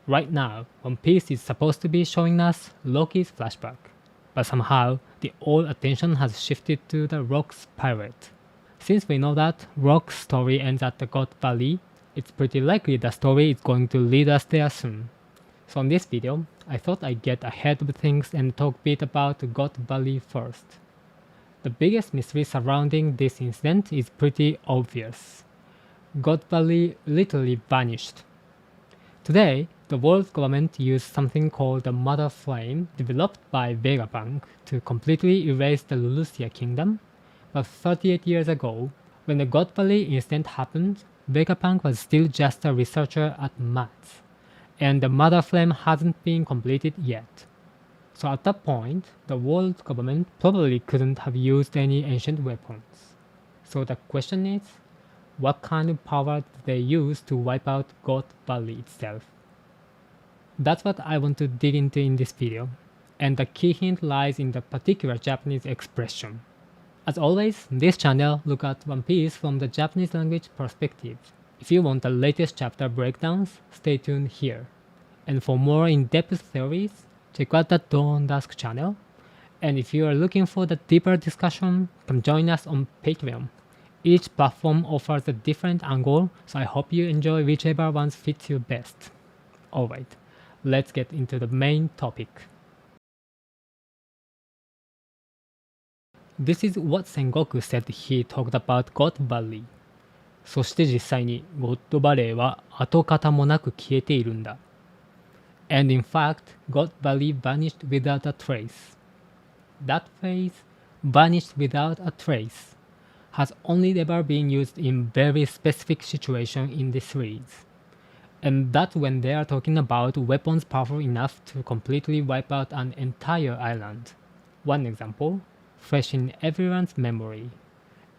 Right now, One Piece is supposed to be showing us Loki's flashback, but somehow the all attention has shifted to the Rock's pirate. Since we know that Rock's story ends at the God Valley, it's pretty likely the story is going to lead us there soon. So in this video, I thought I'd get ahead of things and talk a bit about God Valley first. The biggest mystery surrounding this incident is pretty obvious. God Valley literally vanished. Today, the world government used something called the Mother Flame, developed by Vegapunk, to completely erase the Lulusia kingdom. But 38 years ago, when the God Valley incident happened, Vegapunk was still just a researcher at MATS, and the Mother Flame hasn't been completed yet. So at that point, the world government probably couldn't have used any ancient weapons. So the question is, what kind of power did they use to wipe out God Valley itself? That's what I want to dig into in this video, and the key hint lies in the particular Japanese expression. As always, this channel looks at One Piece from the Japanese language perspective. If you want the latest chapter breakdowns, stay tuned here. And for more in-depth theories, check out the Dusk channel. And if you are looking for the deeper discussion, come join us on Patreon. Each platform offers a different angle, so I hope you enjoy whichever one fits you best. Alright, let's get into the main topic. This is what Sengoku said he talked about God Valley. そして実際にゴッドバレーは跡形もなく消えているんだ。And in fact, God Valley vanished without a trace. That phrase, vanished without a trace, has only ever been used in very specific situations in the series. And that's when they are talking about weapons powerful enough to completely wipe out an entire island. One example, fresh in everyone's memory,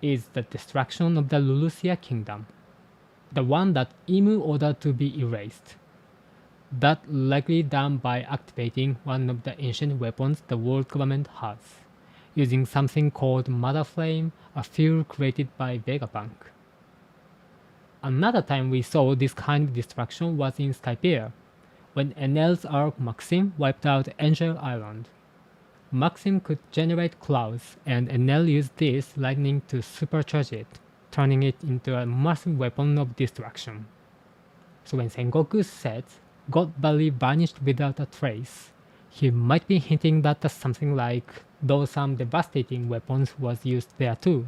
is the destruction of the Lulusia kingdom, the one that Imu ordered to be erased. That likely done by activating one of the ancient weapons the world government has, using something called Mother Flame, a fuel created by Vegapunk. Another time we saw this kind of destruction was in Skypiea, when Enel's Arc Maxim wiped out Angel Island. Maxim could generate clouds, and Enel used this lightning to supercharge it, turning it into a massive weapon of destruction. So when Sengoku said God Valley vanished without a trace, he might be hinting that something like those some devastating weapons was used there too.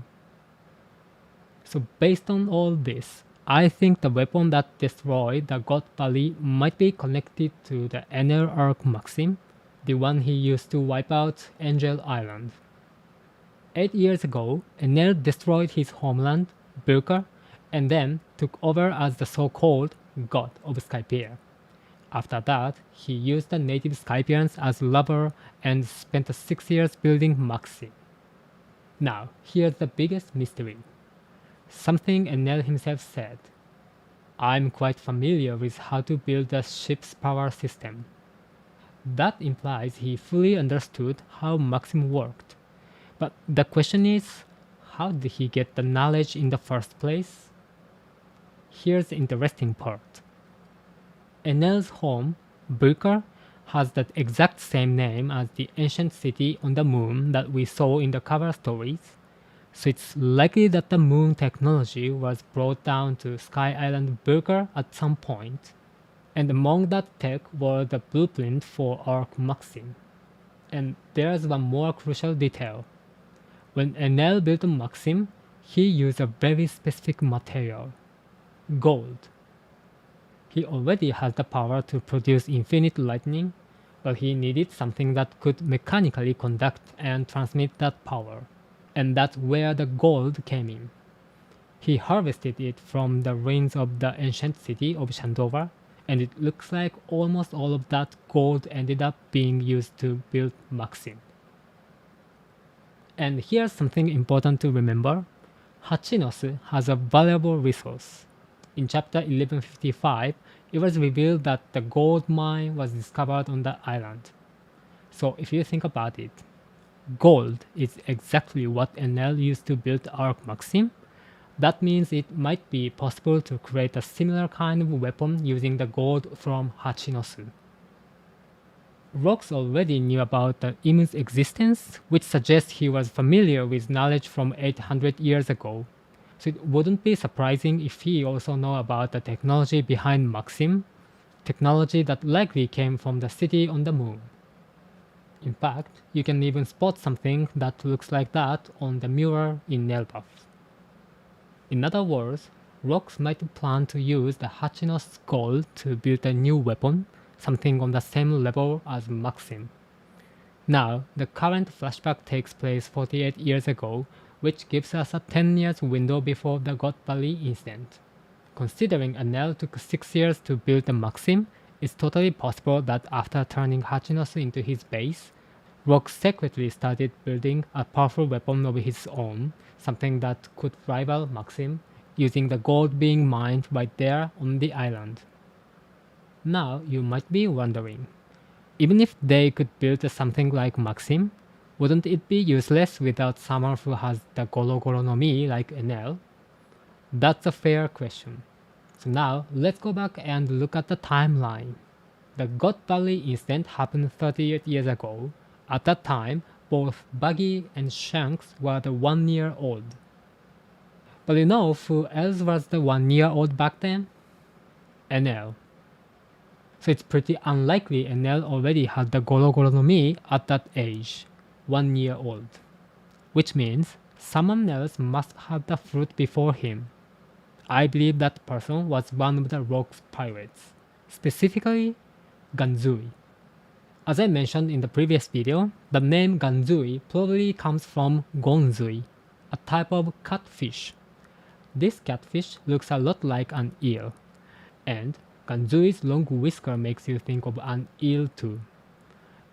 So based on all this, I think the weapon that destroyed the God Valley might be connected to the Enel Arc Maxim, the one he used to wipe out Angel Island. 8 years ago, Enel destroyed his homeland, Bulka, and then took over as the so-called God of Skypiea. After that, he used the native Skypians as lover and spent 6 years building Maxim. Now, here's the biggest mystery. Something Enel himself said. I'm quite familiar with how to build a ship's power system. That implies he fully understood how Maxim worked. But the question is, how did he get the knowledge in the first place? Here's the interesting part. Enel's home, Bulka, has the exact same name as the ancient city on the moon that we saw in the cover stories, so it's likely that the moon technology was brought down to Sky Island Bulka at some point. And among that tech were the blueprint for Arc Maxim. And there's one more crucial detail. When Enel built Maxim, he used a very specific material, gold. He already has the power to produce infinite lightning, but he needed something that could mechanically conduct and transmit that power. And that's where the gold came in. He harvested it from the ruins of the ancient city of Shandova, and it looks like almost all of that gold ended up being used to build Maxim. And here's something important to remember. Hachinos has a valuable resource. In chapter 1155, it was revealed that the gold mine was discovered on the island. So if you think about it, gold is exactly what Enel used to build Arc Maxim, That means it might be possible to create a similar kind of weapon using the gold from Hachinosu. Rocks already knew about the Imu's existence, which suggests he was familiar with knowledge from 800 years ago. So it wouldn't be surprising if he also knew about the technology behind Maxim, technology that likely came from the city on the moon. In fact, you can even spot something that looks like that on the mirror in Nelbuff. In other words, Rocks might plan to use the Hachino's gold to build a new weapon, something on the same level as Maxim. Now, the current flashback takes place 48 years ago, which gives us a 10 years window before the God Valley incident. Considering Enel took 6 years to build the Maxim, it's totally possible that after turning Hachinosu into his base, Rock secretly started building a powerful weapon of his own, something that could rival Maxim, using the gold being mined right there on the island. Now you might be wondering, even if they could build something like Maxim, wouldn't it be useless without someone who has the Goro Goro no Mi like Enel? That's a fair question. So now let's go back and look at the timeline. The God Valley incident happened 38 years ago. At that time, both Buggy and Shanks were the 1 year old. But you know who else was the 1 year old back then? Enel. So it's pretty unlikely Enel already had the Goro Goro no Mi at that age, 1 year old. Which means someone else must have the fruit before him. I believe that person was one of the Rock's pirates, specifically Ganzui. As I mentioned in the previous video, the name Ganzui probably comes from gonzui, a type of catfish. This catfish looks a lot like an eel, and Ganzui's long whisker makes you think of an eel too.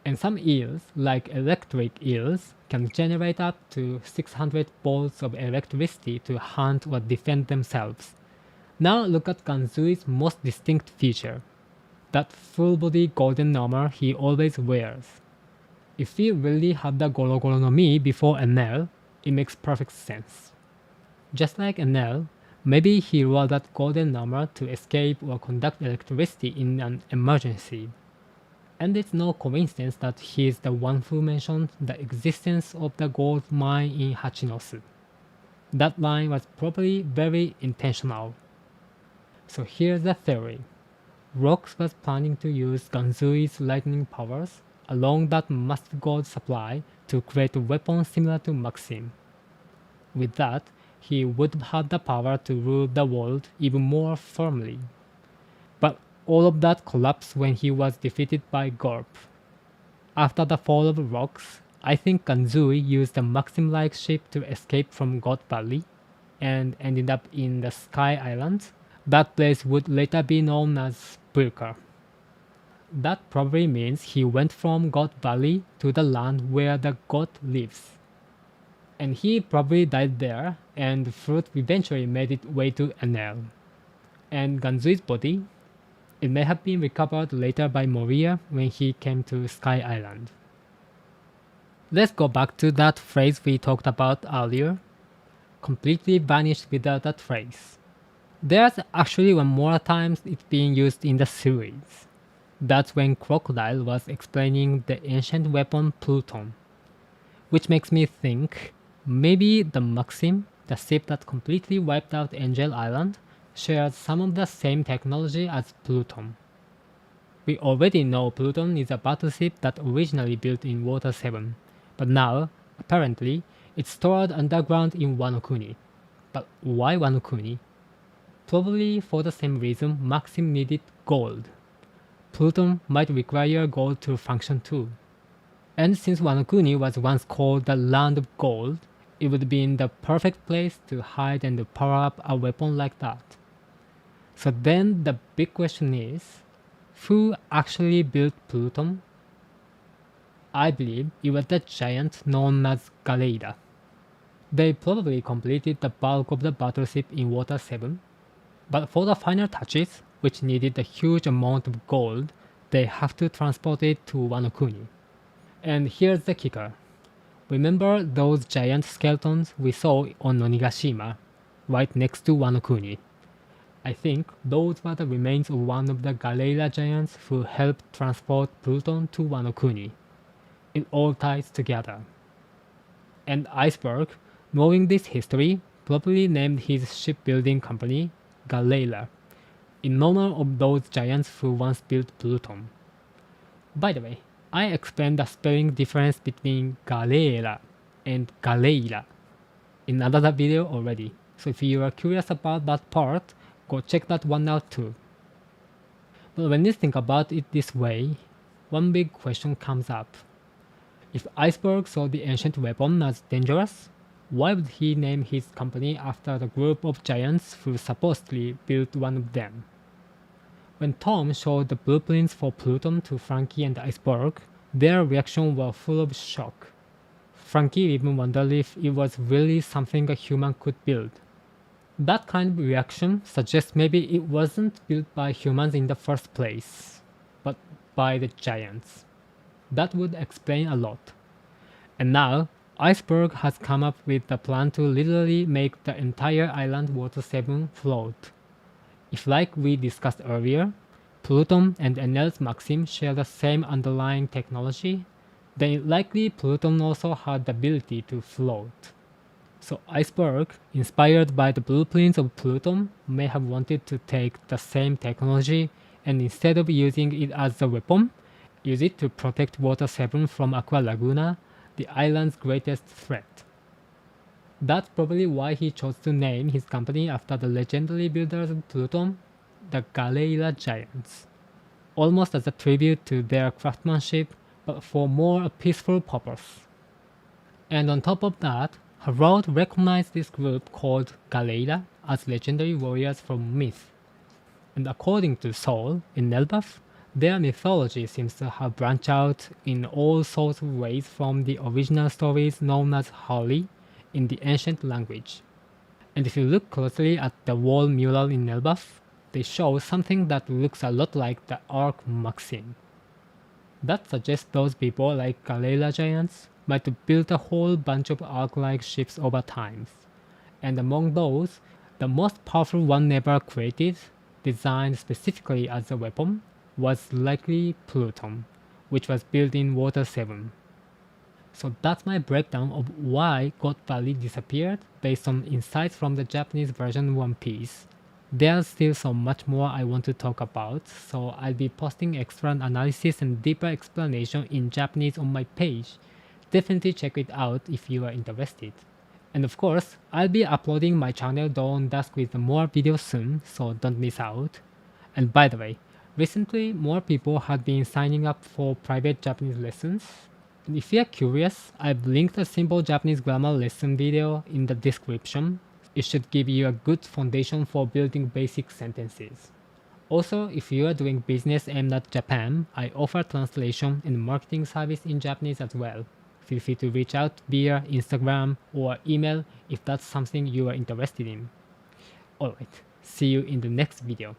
And some eels, like electric eels, can generate up to 600 volts of electricity to hunt or defend themselves. Now look at Ganzui's most distinct feature, that full-body golden armor he always wears. If he really had the Goro Goro no Mi before Enel, it makes perfect sense. Just like Enel, maybe he wore that golden armor to escape or conduct electricity in an emergency. And it's no coincidence that he is the one who mentioned the existence of the gold mine in Hachinosu. That line was probably very intentional. So here's the theory. Rocks was planning to use Ganzui's lightning powers along that massive gold supply to create a weapon similar to Maxim. With that, he would have the power to rule the world even more firmly. But all of that collapsed when he was defeated by Gorp. After the fall of Rocks, I think Ganzui used the Maxim-like ship to escape from God Valley and ended up in the Sky Islands. That place would later be known as Bulka. That probably means he went from God Valley to the land where the god lives. And he probably died there, and the fruit eventually made its way to Enel. And Ganzui's body? It may have been recovered later by Moria when he came to Sky Island. Let's go back to that phrase we talked about earlier. Completely vanished without that phrase. There's actually one more time it's being used in the series. That's when Crocodile was explaining the ancient weapon Pluton. Which makes me think maybe the Maxim, the ship that completely wiped out Angel Island, shares some of the same technology as Pluton. We already know Pluton is a battleship that originally built in Water 7, but now, apparently, it's stored underground in Wano Kuni. But why Wano Kuni? Probably for the same reason Maxim needed gold. Pluton might require gold to function too. And since Wano Kuni was once called the Land of Gold, it would be in the perfect place to hide and power up a weapon like that. So then the big question is, who actually built Pluton? I believe it was the giant known as Galeida. They probably completed the bulk of the battleship in Water 7, but for the final touches, which needed a huge amount of gold, they have to transport it to Wano Kuni. And here's the kicker. Remember those giant skeletons we saw on Onigashima? right next to Wano Kuni. I think those were the remains of one of the Galeila giants who helped transport Pluton to Wano Kuni. It all ties together. And Iceberg, knowing this history, probably named his shipbuilding company Galeila, in honor of those giants who once built Pluton. By the way, I explained the spelling difference between Galeela and Galeila in another video already, so if you are curious about that part, go check that one out too. But when you think about it this way, one big question comes up. If Iceberg saw the ancient weapon as dangerous, why would he name his company after the group of giants who supposedly built one of them? When Tom showed the blueprints for Pluton to Frankie and Iceberg, their reaction was full of shock. Frankie even wondered if it was really something a human could build. That kind of reaction suggests maybe it wasn't built by humans in the first place, but by the giants. That would explain a lot. And now, Iceberg has come up with the plan to literally make the entire island Water 7 float. If, like we discussed earlier, Pluton and Enel's Maxim share the same underlying technology, then likely Pluton also had the ability to float. So Iceberg, inspired by the blueprints of Pluton, may have wanted to take the same technology and instead of using it as a weapon, use it to protect Water 7 from Aqua Laguna, the island's greatest threat. That's probably why he chose to name his company after the legendary builders of Pluton, the Galeila Giants. Almost as a tribute to their craftsmanship, but for more a peaceful purpose. And on top of that, Harold recognized this group called Galeila as legendary warriors from myth. And according to Sol in Elbaf, their mythology seems to have branched out in all sorts of ways from the original stories known as Harley in the ancient language. And if you look closely at the wall mural in Elbaf, they show something that looks a lot like the Ark Maxim. That suggests those people like Galeila giants might have built a whole bunch of Ark-like ships over time. And among those, the most powerful one ever created, designed specifically as a weapon, was likely Pluton, which was built in Water 7. So that's my breakdown of why God Valley disappeared based on insights from the Japanese version One Piece. There's still so much more I want to talk about, so I'll be posting extra analysis and deeper explanation in Japanese on my page. Definitely check it out if you are interested. And of course, I'll be uploading my channel Dawn Dusk with more videos soon, so don't miss out. And by the way, recently more people have been signing up for private Japanese lessons. And if you are curious, I've linked a simple Japanese grammar lesson video in the description. It should give you a good foundation for building basic sentences. Also, if you are doing business aimed at Japan, I offer translation and marketing service in Japanese as well. Feel free to reach out via Instagram or email if that's something you are interested in. Alright, see you in the next video.